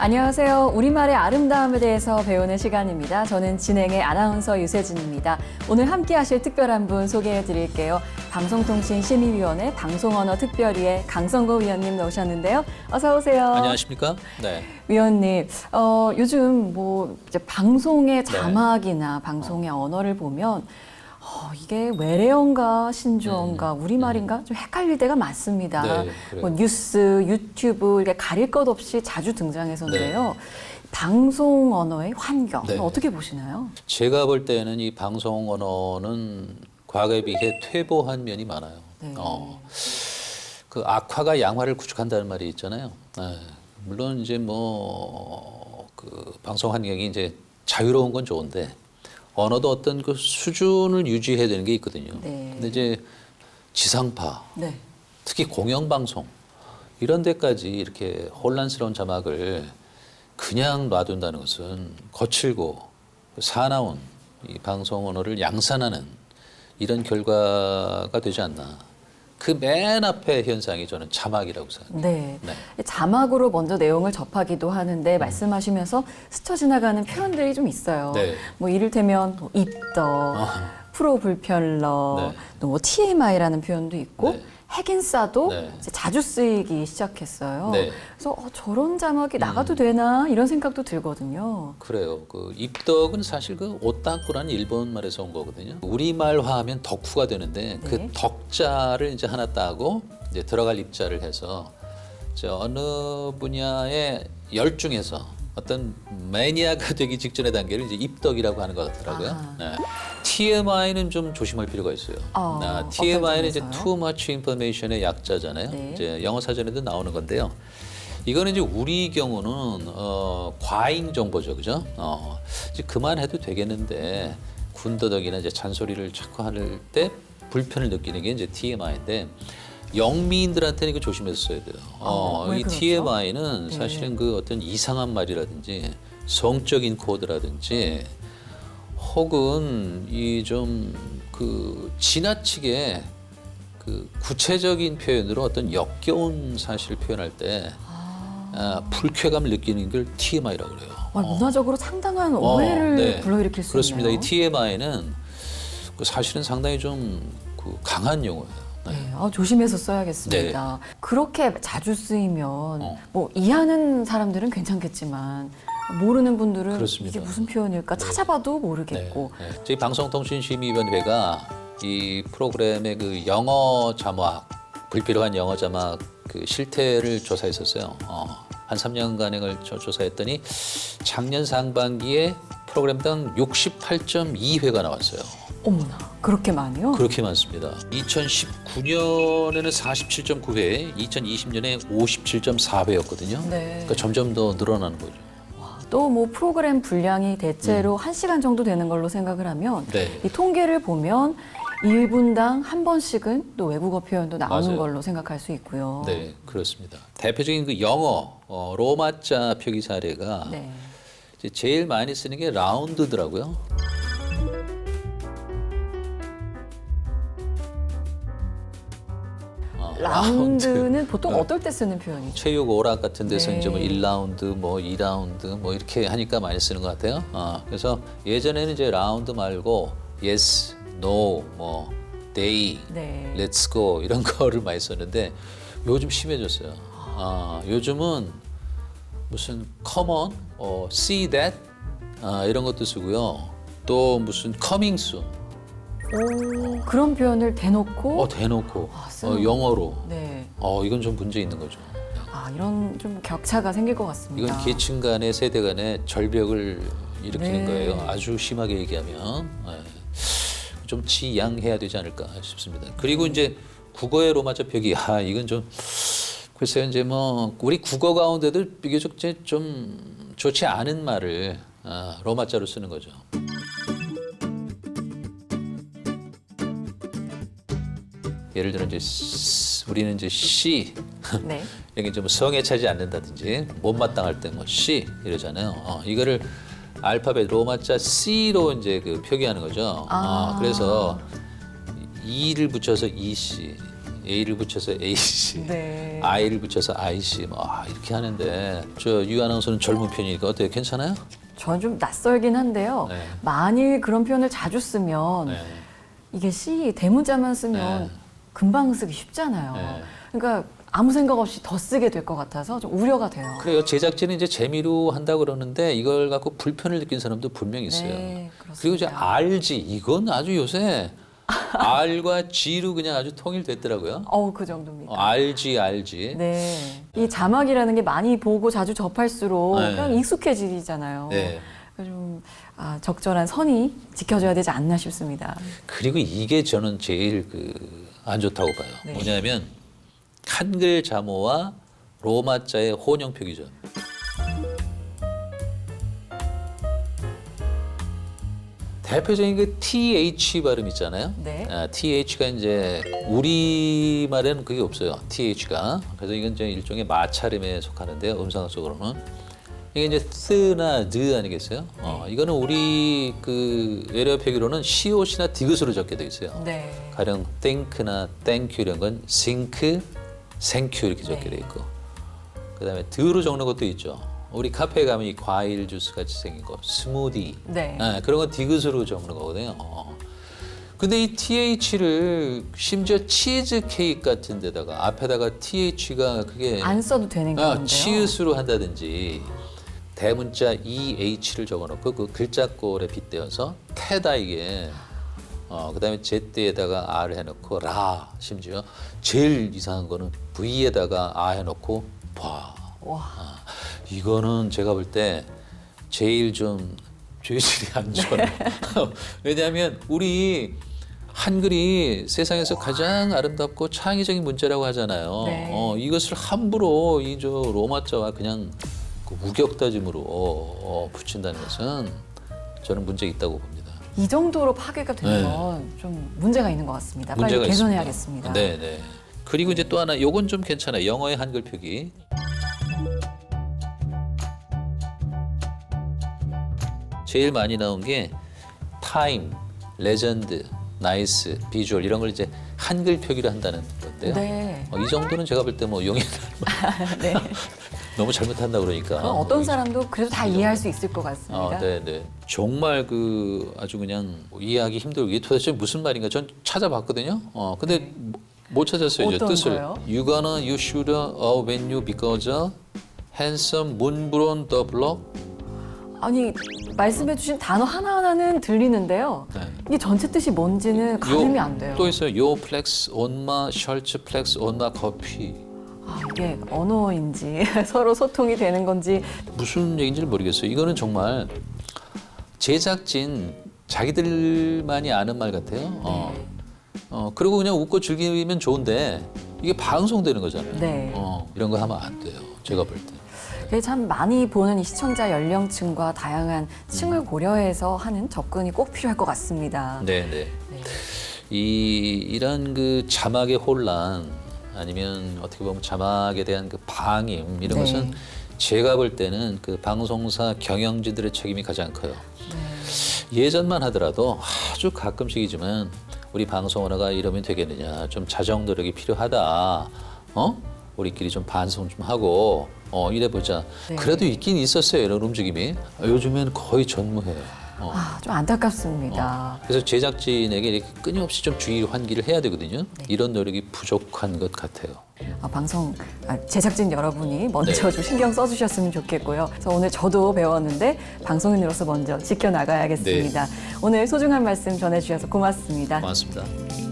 안녕하세요. 우리말의 아름다움에 대해서 배우는 시간입니다. 저는 진행의 아나운서 유세진입니다. 오늘 함께 하실 특별한 분 소개해 드릴게요. 방송통신심의위원회 방송언어특별위의 강성구 위원님 나오셨는데요. 어서 오세요. 안녕하십니까? 네. 위원님, 요즘 뭐 이제 방송의 자막이나 방송의 언어를 보면 이게 외래어인가 신조어인가 우리말인가 좀 헷갈릴 때가 많습니다. 네, 그래요. 뭐 뉴스, 유튜브 이렇게 가릴 것 없이 자주 등장해서인데요. 방송 언어의 환경 네. 어떻게 보시나요? 제가 볼 때는 이 방송 언어는 과거에 비해 퇴보한 면이 많아요. 네. 그 악화가 양화를 구축한다는 말이 있잖아요. 물론 이제 그 방송 환경이 이제 자유로운 건 좋은데 언어도 어떤 그 수준을 유지해야 되는 게 있거든요. 네. 근데 이제 지상파, 네. 특히 공영방송 이런 데까지 이렇게 혼란스러운 자막을 그냥 놔둔다는 것은 거칠고 사나운 이 방송 언어를 양산하는 이런 결과가 되지 않나. 그 맨 앞에 현상이 저는 자막이라고 생각합니다. 네. 네. 자막으로 먼저 내용을 접하기도 하는데 말씀하시면서 스쳐 지나가는 표현들이 좀 있어요. 네. 뭐 이를테면 뭐 입덕, 프로 불편러, 네. 또 뭐 TMI라는 표현도 있고 네. 핵인싸도 네. 이제 자주 쓰이기 시작했어요. 네. 그래서 저런 자막이 나가도 되나 이런 생각도 들거든요. 그래요. 그 입덕은 사실 그 오타쿠라는 일본 말에서 온 거거든요. 우리말화하면 덕후가 되는데 네. 그 덕자를 이제 하나 따고 이제 들어갈 입자를 해서 어느 분야의 열중해서 어떤 매니아가 되기 직전의 단계를 이제 입덕이라고 하는 것 같더라고요. 아하. 네. TMI는 좀 조심할 필요가 있어요. TMI는 이제 어떤 점에서요? Too Much Information의 약자잖아요. 네. 이제 영어 사전에도 나오는 건데요. 이거는 이제 우리 경우는 과잉 정보죠, 그죠? 이제 그만해도 되겠는데 군더더기나 이제 잔소리를 자꾸 할 때 불편을 느끼는 게 이제 TMI인데 영미인들한테는 이거 조심해서 써야 돼요. 왜 이 그렇죠? TMI는 네. 사실은 그 어떤 이상한 말이라든지 성적인 코드라든지 혹은 이 좀 그 지나치게 그 구체적인 표현으로 어떤 역겨운 사실을 표현할 때 불쾌감을 느끼는 걸 TMI라고 그래요. 문화적으로 상당한 오해를 불러일으킬 수 그렇습니다. 있네요. 이 TMI는 사실은 상당히 좀 그 강한 용어예요. 네. 네, 조심해서 써야겠습니다. 그렇게 자주 쓰이면 뭐 이해하는 사람들은 괜찮겠지만 모르는 분들은 그렇습니다. 이게 무슨 표현일까 찾아봐도 모르겠고. 네. 저희 방송통신심의위원회가 이 프로그램의 그 영어 자막, 불필요한 영어 자막 그 실태를 조사했었어요. 한 3년간을 조사했더니 작년 상반기에 프로그램당 68.2회가 나왔어요. 어머나, 그렇게 많이요? 그렇게 많습니다. 2019년에는 47.9회, 2020년에 57.4회였거든요. 네. 그러니까 점점 더 늘어나는 거죠. 또 뭐 프로그램 분량이 대체로 1시간 정도 되는 걸로 생각을 하면 네. 이 통계를 보면 1분당 한 번씩은 또 외국어 표현도 나오는 맞아요. 걸로 생각할 수 있고요. 네, 그렇습니다. 대표적인 그 영어 로마자 표기 사례가 네. 이제 제일 많이 쓰는 게 라운드더라고요. 라운드는 보통 네. 어떨 때 쓰는 표현이죠? 체육 오락 같은 데서 네. 이제 뭐 1라운드, 뭐 2라운드 뭐 이렇게 하니까 많이 쓰는 것 같아요. 그래서 예전에는 이제 라운드 말고 yes, no, 뭐 day, 네. let's go 이런 거를 많이 썼는데 요즘 심해졌어요. 요즘은 무슨 come on, see that 이런 것도 쓰고요. 또 무슨 coming soon, 오, 그런 표현을 대놓고 대놓고 쓰는 영어로. 네. 이건 좀 문제 있는 거죠. 이런 좀 격차가 생길 것 같습니다. 이건 계층 간의 세대 간의 절벽을 일으키는 네. 거예요. 아주 심하게 얘기하면 좀 지양해야 되지 않을까 싶습니다. 그리고 이제 국어의 로마자 표기, 이건 좀 글쎄요 이제 뭐 우리 국어 가운데도 비교적 이제 좀 좋지 않은 말을 로마자로 쓰는 거죠. 예를 들어 이제 우리는 이제 시 네. 여기 좀 성에 차지 않는다든지 못마땅할 때 뭐 시 이러잖아요. 이거를 알파벳 로마자 C로 이제 그 표기하는 거죠. 그래서 이를 붙여서 이씨 A를 붙여서 AC, 네. I를 붙여서 IC 뭐 이렇게 하는데 저 유 아나운서는 젊은 편이니까 어때요? 괜찮아요? 저는 좀 낯설긴 한데요. 네. 만일 그런 표현을 자주 쓰면 네. 이게 C 대문자만 쓰면 네. 금방 쓰기 쉽잖아요. 네. 그러니까 아무 생각 없이 더 쓰게 될 것 같아서 좀 우려가 돼요. 그래요. 제작진은 이제 재미로 한다 그러는데 이걸 갖고 불편을 느낀 사람도 분명히 있어요. 네, 그렇습니다. 그리고 이제 RG 이건 아주 요새 R과 G로 그냥 아주 통일됐더라고요. 그 정도입니다. RG. 네. 이 자막이라는 게 많이 보고 자주 접할수록 네. 그냥 익숙해지잖아요. 네. 그래서 좀 적절한 선이 지켜져야 되지 않나 싶습니다. 그리고 이게 저는 제일 안 좋다고 봐요. 네. 뭐냐면 한글 자모와 로마자의 혼용 표기죠. 대표적인 그 TH 발음 있잖아요. 네. TH가 이제 우리말에는 그게 없어요. TH가. 그래서 이건 이제 일종의 마찰음에 속하는데요. 음상학적으로는. 이게 이제 쓰나 드 아니겠어요? 이거는 우리 외래어 표기로는 COC나 디귿으로 적게 돼 있어요. 네. 가령 think나 thank you 이런 건 think, thank you 이렇게 적게 돼 있고. 그다음에 드로 적는 것도 있죠. 우리 카페에 가면 이 과일 주스 같이 생긴 거, 스무디. 네. 그런 건 디귿으로 적는 거거든요. 근데 이 TH를 심지어 치즈 케이크 같은 데다가 앞에다가 TH가 그게 안 써도 되는 건데요. 치읓으로 한다든지 대문자 EH를 적어놓고 그 글자꼴에 빗대어서 테다 이게 그다음에 제때에다가 R을 해놓고 라 심지어 제일 이상한 거는 V에다가 아 해놓고 봐. 와. 이거는 제가 볼 때 제일 좀 죄질이 안 좋아요. 왜냐하면 우리 한글이 세상에서 가장 아름답고 창의적인 문자라고 하잖아요. 네. 이것을 함부로 이 로마자와 그냥 우격다짐으로 붙인다는 것은 저는 문제가 있다고 봅니다. 이 정도로 파괴가 되는 네. 건 좀 문제가 있는 것 같습니다. 문제가 빨리 개선해야겠습니다. 네. 그리고 이제 또 하나, 요건 좀 괜찮아요. 영어의 한글 표기. 제일 많이 나온 게 타임, 레전드, 나이스, 비주얼 이런 걸 이제 한글 표기로 한다는 건데요. 네. 이 정도는 제가 볼 때 뭐 용이 네. 너무 잘못한다 그러니까. 그럼 어떤 사람도 그래도 다 이해할 수 있을 것 같습니다. 네. 정말 아주 그냥 이해하기 힘들고 이게 도대체 무슨 말인가 전 찾아봤거든요. 근데 못 찾았어요. 이제 어떤 뜻을. 거요? You gonna, you should, when you because handsome moonbrown the block. 아니 말씀해 주신 단어 하나하나는 들리는데요. 네. 이게 전체 뜻이 뭔지는 가늠이 안 돼요. 또 있어요. Your flex on my shirt, flex on my coffee. 이게 언어인지 서로 소통이 되는 건지 무슨 얘기인지 모르겠어요. 이거는 정말 제작진 자기들만이 아는 말 같아요. 그리고 그냥 웃고 즐기면 좋은데 이게 방송되는 거잖아요. 네. 이런 거 하면 안 돼요. 제가 볼 때. 그게 참 많이 보는 이 시청자 연령층과 다양한 층을 고려해서 하는 접근이 꼭 필요할 것 같습니다. 네. 이런 자막의 혼란 아니면 어떻게 보면 자막에 대한 방임 이런 네. 것은 제가 볼 때는 방송사 경영진들의 책임이 가장 커요. 예전만 하더라도 아주 가끔씩이지만 우리 방송 언어가 이러면 되겠느냐 좀 자정 노력이 필요하다. 우리끼리 좀 반성 좀 하고 이래보자. 네. 그래도 있긴 있었어요 이런 움직임이. 요즘에는 거의 전무해요. 좀 안타깝습니다. 그래서 제작진에게 이렇게 끊임없이 좀 주의 환기를 해야 되거든요. 이런 노력이 부족한 것 같아요. 방송 제작진 여러분이 먼저 네. 좀 신경 써주셨으면 좋겠고요. 그래서 오늘 저도 배웠는데 방송인으로서 먼저 지켜나가야겠습니다. 오늘 소중한 말씀 전해주셔서 고맙습니다. 고맙습니다.